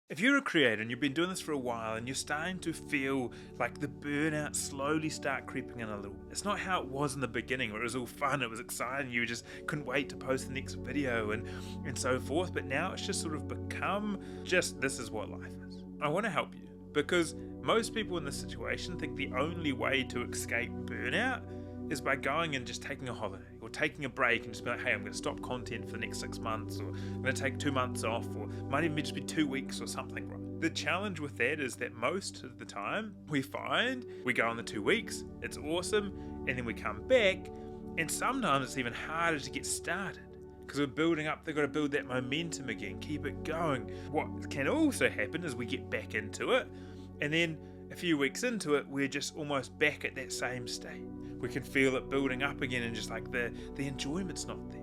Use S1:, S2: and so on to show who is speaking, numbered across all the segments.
S1: If you're a creator and you've been doing this for a while and you're starting to feel like the burnout slowly start creeping in a little, it's not how it was in the beginning where it was all fun, it was exciting, you just couldn't wait to post the next video and so forth, but now it's just sort of become just this is what life is. I want to help you because most people in this situation think the only way to escape burnout is by going and just taking a holiday or taking a break and just be like, hey, I'm going to stop content for the next 6 months, or I'm going to take 2 months off, or it might even just be 2 weeks or something, right? The challenge with that is that most of the time we find we go on the 2 weeks, it's awesome, and then we come back, and sometimes it's even harder to get started because we're building up, they've got to build that momentum again, keep it going. What can also happen is we get back into it, and then a few weeks into it, we're just almost back at that same state. We can feel it building up again and just like the enjoyment's not there.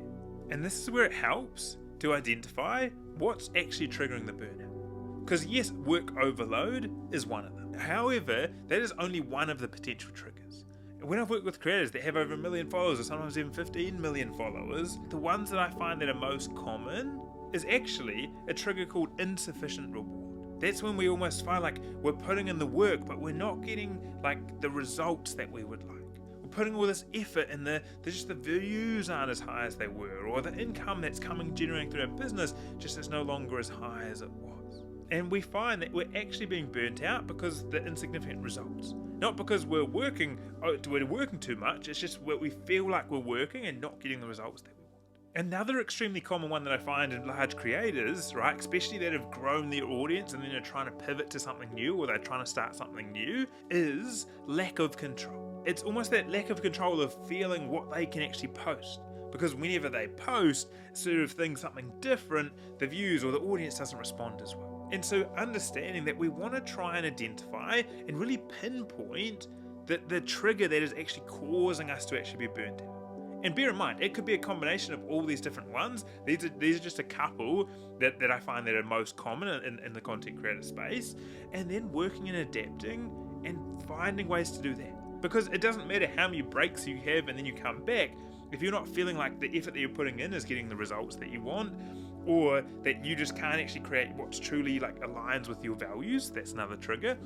S1: And this is where it helps to identify what's actually triggering the burnout. Because yes, work overload is one of them. However, that is only one of the potential triggers. When I've worked with creators that have over 1 million followers or sometimes even 15 million followers, the ones that I find that are most common is actually a trigger called insufficient reward. That's when we almost find like we're putting in the work, but we're not getting like the results that we would like. We're putting all this effort and the views aren't as high as they were, or the income that's generating through our business just is no longer as high as it was. And we find that we're actually being burnt out because of the insignificant results. Not because we're working too much, it's just where we feel like we're working and not getting the results that we want. Another extremely common one that I find in large creators, right, especially that have grown their audience and then are trying to pivot to something new or they're trying to start something new, is lack of control. It's almost that lack of control of feeling what they can actually post. Because whenever they post sort of something different, the views or the audience doesn't respond as well. And so understanding that we want to try and identify and really pinpoint the trigger that is actually causing us to actually be burnt out. And bear in mind, it could be a combination of all these different ones. These are just a couple that I find that are most common in the content creator space. And then working and adapting and finding ways to do that. Because it doesn't matter how many breaks you have and then you come back, if you're not feeling like the effort that you're putting in is getting the results that you want, or that you just can't actually create what's truly like aligns with your values, that's another trigger,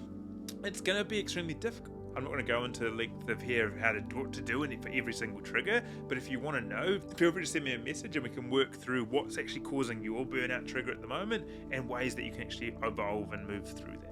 S1: it's going to be extremely difficult. I'm not going to go into the length of here of what to do for every single trigger, but if you want to know, feel free to send me a message and we can work through what's actually causing your burnout trigger at the moment and ways that you can actually evolve and move through that.